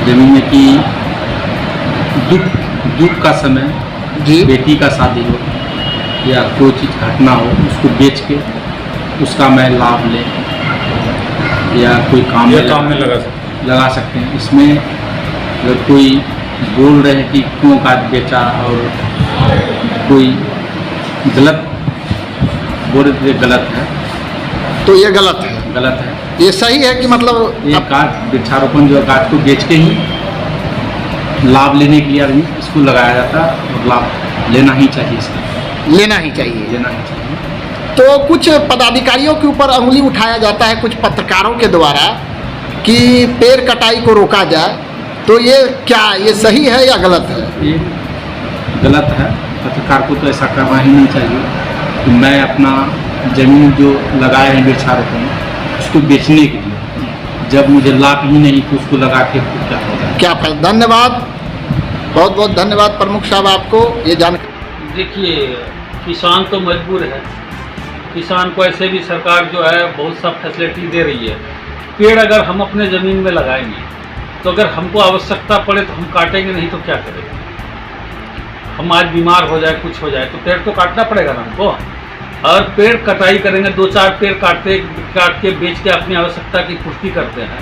जमीन की दुख का समय जी। बेटी का शादी हो या कोई चीज़ घटना हो उसको बेच के उसका मैं लाभ ले या कोई काम में लगा सकते हैं। इसमें अगर कोई बोल रहे हैं कि क्यों काट बेचा और कोई गलत बोल रहे गलत है तो ये गलत है। गलत है। ये सही है कि मतलब ये काट वृक्षारोपण जो काट को बेच के ही लाभ लेने के लिए आदमी इसको लगाया जाता है और लाभ लेना ही चाहिए इसका। लेना ही चाहिए। लेना ही चाहिए। तो कुछ पदाधिकारियों के ऊपर अंगुली उठाया जाता है कुछ पत्रकारों के द्वारा कि पेड़ कटाई को रोका जाए, तो ये क्या ये सही है या गलत है? ये गलत है। पत्रकार को तो ऐसा करना ही नहीं चाहिए कि मैं अपना ज़मीन जो लगाए हैं वृक्षारोपण उसको बेचने के लिए, जब मुझे लाभ ही नहीं तो उसको लगा के क्या होगा। क्या फायदा। धन्यवाद, बहुत बहुत धन्यवाद प्रमुख साहब आपको ये जानकारी। देखिए, किसान तो मजबूर है। किसान को ऐसे भी सरकार जो है बहुत सा फैसिलिटी दे रही है। पेड़ अगर हम अपने ज़मीन में लगाएंगे तो अगर हमको आवश्यकता पड़े तो हम काटेंगे, नहीं तो क्या करेंगे। हम आज बीमार हो जाए कुछ हो जाए तो पेड़ तो काटना पड़ेगा ना हमको। और पेड़ कटाई करेंगे, 2-4 पेड़ काट के बेच के अपनी आवश्यकता की पूर्ति करते हैं।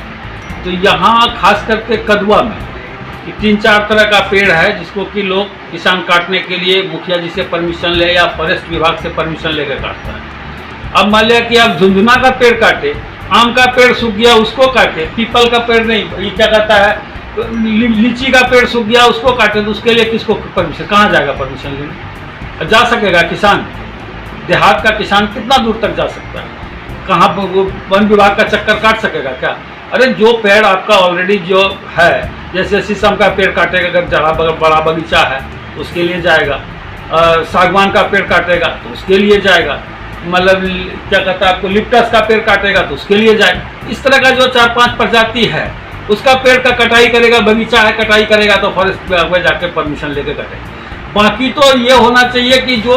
तो यहाँ खास करके कदवा में 3-4 तरह का पेड़ है जिसको कि लोग किसान काटने के लिए मुखिया जी से परमिशन ले या फॉरेस्ट विभाग से परमिशन लेकर काटता है। अब मान लिया कि आप झुंझुना का पेड़ काटे, आम का पेड़ सूख गया उसको काटे, पीपल का पेड़ नहीं, ये क्या कहता है लीची का पेड़ सूख गया उसको काटे, तो उसके लिए किसको परमिशन, कहाँ जाएगा परमिशन लेने? जा सकेगा किसान? देहात का किसान कितना दूर तक जा सकता है? कहाँ वन विभाग का चक्कर काट सकेगा क्या? अरे जो पेड़ आपका ऑलरेडी जो है, जैसे शीशम का पेड़ काटेगा अगर बड़ा बगीचा है उसके लिए जाएगा, सागवान का पेड़ काटेगा तो उसके लिए जाएगा, मतलब क्या कहता है आपको लिप्टस का पेड़ काटेगा तो उसके लिए जाएगा। इस तरह का जो 4-5 प्रजाति है उसका पेड़ का कटाई करेगा, बगीचा है कटाई करेगा तो फॉरेस्ट विभाग में जाकर परमिशन लेके कटेगा। बाकी तो ये होना चाहिए कि जो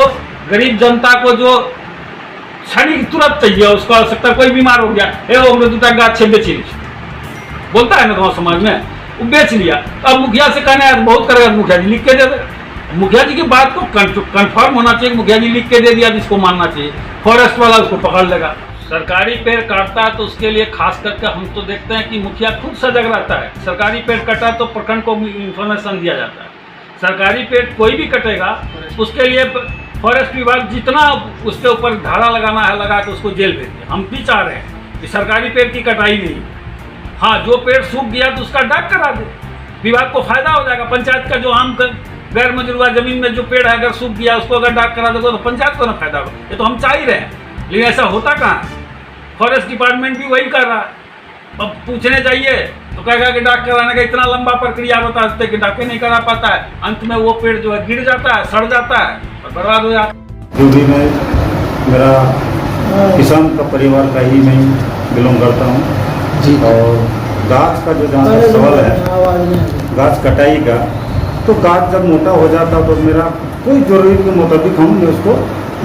गरीब जनता को जो क्षणिक तुरंत चाहिए, उसको आवश्यकता, कोई बीमार हो गया ए दूटा गाछ बेच ली, बोलता है ना गाँव समाज में, वो बेच लिया। तो अब मुखिया से कहना है बहुत करेगा, मुखिया जी लिख के दे देगा। मुखिया जी की बात को कंफर्म होना चाहिए, मुखिया जी लिख के दे दिया जिसको मानना चाहिए, फॉरेस्ट वाला उसको पकड़ लेगा। सरकारी पेड़ काटता है तो उसके लिए खास करके हम तो देखते हैं कि मुखिया खुद सजग रहता है। सरकारी पेड़ कटा तो प्रखंड को इन्फॉर्मेशन दिया जाता है। सरकारी पेड़ कोई भी कटेगा उसके लिए फॉरेस्ट विभाग जितना उसके ऊपर धारा लगाना है लगा के उसको जेल भेज दिया। हम भी चाह रहे हैं कि सरकारी पेड़ की कटाई नहीं, हाँ जो पेड़ सूख गया तो उसका डाक करा दे, विभाग को फायदा हो जाएगा। पंचायत का जो आम गैर मंजूर जमीन में जो पेड़ है अगर सूख गया उसको अगर डाक करा देगा तो पंचायत को ना फायदा होगा। ये तो हम चाह ही रहे हैं, लेकिन ऐसा होता कहाँ है? फॉरेस्ट डिपार्टमेंट भी वही कर रहा है। अब पूछने चाहिए तो कहेगा कि डाक कराने का इतना लंबा प्रक्रिया बताते हैं कि डाके नहीं करा पाता है, अंत में वो पेड़ जो है गिर जाता है, सड़ जाता है और बर्बाद हो जाता है। जो भी मैं मेरा किसान का परिवार का ही मैं बिलोंग करता हूँ जी। और गाछ का जो जहाँ तक सवाल है गाछ कटाई का, तो गाछ जब मोटा हो जाता तो मेरा कोई जरूरी के मुताबिक हम उसको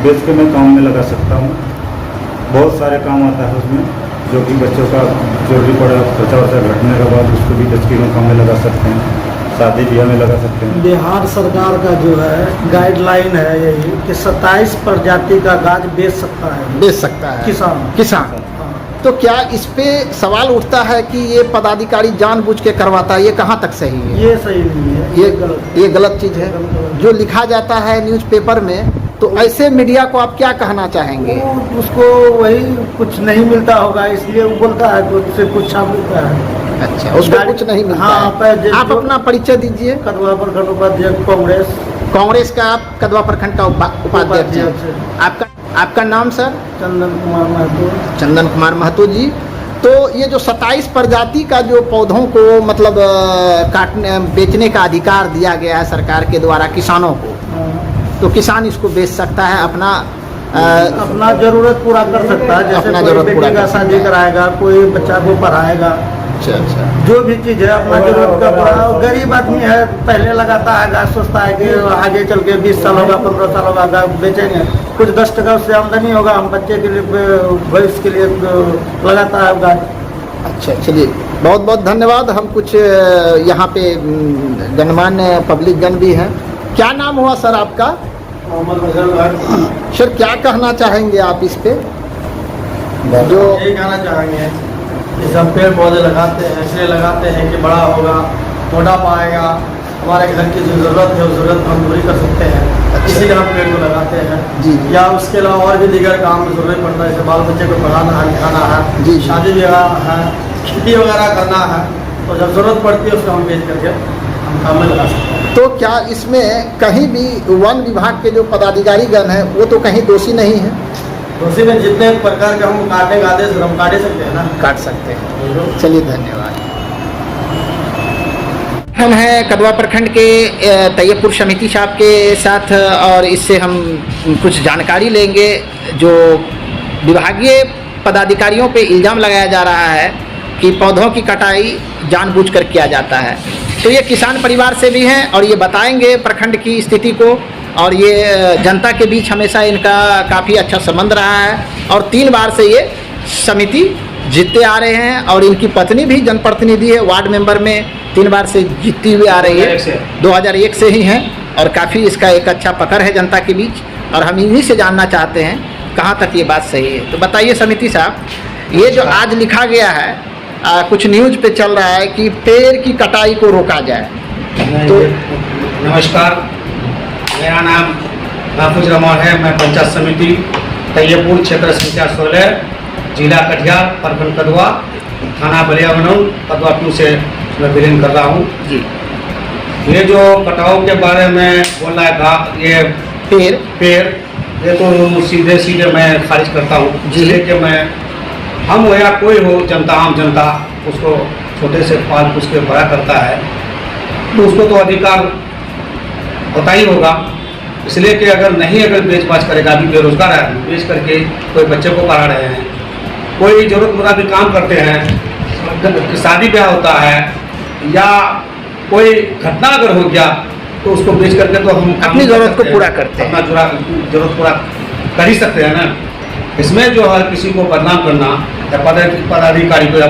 बेच के मैं काम में लगा सकता हूँ। बहुत सारे काम आता है उसमें, जो कि बच्चों का जरूरी पड़ा बच्चा घटने के बाद उसको भी 10 किलो काम में लगा सकते हैं, शादी ब्याह में लगा सकते हैं। बिहार सरकार का जो है गाइडलाइन है यही कि 27 प्रजाति का गाछ बेच सकता है किसान। तो क्या इस पे सवाल उठता है कि ये पदाधिकारी जानबूझ के करवाता है, ये कहाँ तक सही है? ये सही नहीं है, ये गलत चीज़ है जो लिखा जाता है न्यूज़पेपर में। तो ऐसे मीडिया को आप क्या कहना चाहेंगे? उसको वही कुछ नहीं मिलता होगा इसलिए वो बोलता है कि उससे कुछ मिलता है। अच्छा, उसको कुछ नहीं मिलता है। आप अपना परिचय दीजिए। कदवा प्रखंड उपाध्यक्ष कांग्रेस का, आप कदवा प्रखंड का उपाध्यक्ष। आपका नाम सर? चंदन कुमार महतो जी। तो ये जो 27 प्रजाति का जो पौधों को मतलब काटने बेचने का अधिकार दिया गया है सरकार के द्वारा किसानों को, तो किसान इसको बेच सकता है, अपना जरूरत पूरा कर सकता है। जैसे अपना कोई जरूरत पूरा बेटी का शादी कराएगा, कोई बच्चा को पढ़ाएगा, अच्छा जो भी चीज़ है अपना जरूरत का पूरा। गरीब आदमी है पहले लगाता है गाछ, सोचता है कि आगे चल के 20 साल होगा 15 साल होगा गाछ बेचेंगे, कुछ 10 टका उससे आमदनी होगा, हम बच्चे के लिए भविष्य के लिए लगाता है गाछ। अच्छा, चलिए बहुत बहुत धन्यवाद। हम कुछ यहाँ पे गणमान्य पब्लिक गण भी हैं। क्या नाम हुआ सर आपका? मोहम्मद फजल भाई। सर क्या कहना चाहेंगे आप इस पे? जो यही कहना चाहेंगे कि सब पेड़ पौधे लगाते हैं, इसलिए लगाते हैं कि बड़ा होगा, मोटा पाएगा, हमारे घर की जो ज़रूरत है उस ज़रूरत हम पूरी कर सकते हैं। अच्छा। इसीलिए हम पेड़ को लगाते हैं। जी। या उसके अलावा और भी दीगर काम में ज़रूरत पड़ता है, जैसे बाल बच्चे को पढ़ाना है, लिखाना है, जी। शादी ब्याह है, खेती वगैरह करना है, तो जब ज़रूरत पड़ती है उसको हम बेच करके हम काम में लगा सकते हैं। तो क्या इसमें कहीं भी वन विभाग के जो पदाधिकारी गण हैं वो तो कहीं दोषी नहीं है? उसी में जितने प्रकार के हम काटने का आदेश हम काट ही सकते हैं ना। काट सकते हैं। चलिए धन्यवाद। हम हैं कदवा प्रखंड के तैयबपुर समिति साहब के साथ और इससे हम कुछ जानकारी लेंगे। जो विभागीय पदाधिकारियों पे इल्ज़ाम लगाया जा रहा है कि पौधों की कटाई जानबूझकर किया जाता है, तो ये किसान परिवार से भी हैं और ये बताएंगे प्रखंड की स्थिति को। और ये जनता के बीच हमेशा इनका काफ़ी अच्छा संबंध रहा है और 3 बार से ये समिति जीतते आ रहे हैं और इनकी पत्नी भी जनप्रतिनिधि है, वार्ड मेंबर में 3 बार से जीतती हुई आ रही है। 2001 से ही हैं और काफ़ी इसका एक अच्छा पकड़ है जनता के बीच और हम इन्हीं से जानना चाहते हैं कहाँ तक ये बात सही है। तो बताइए समिति साहब, ये जो आज लिखा गया है कुछ न्यूज़ पे चल रहा है कि पेड़ की कटाई को रोका जाए, तो नमस्कार, मेरा नाम महफूज रहमान है। मैं पंचायत समिति तैयबपुर क्षेत्र संख्या 16 जिला कटिहार प्रखंड कदवा थाना बलियाबनौर कदवा 2 से मैं बिलोंग कर रहा हूँ जी। ये जो कटाव के बारे में बोल रहा था, ये पेड़ ये तो सीधे सीधे मैं खारिज करता हूँ। इसलिए कि मैं हम हो या कोई हो जनता, आम जनता उसको छोटे से पाल पोस के बड़ा करता है तो उसको तो अधिकार होता ही होगा। इसलिए कि अगर बेच बाच करेगा, अभी बेरोजगार है, बेच करके कोई बच्चे को पढ़ा रहे हैं, कोई ज़रूरतमंद भी काम करते हैं, शादी ब्याह होता है या कोई घटना अगर हो गया तो उसको बेच करके तो हम अपनी ज़रूरत को पूरा करते हैं, अपना ज़रूरत पूरा कर ही सकते हैं ना। इसमें जो है किसी को बदनाम करना या पदाधिकारी को या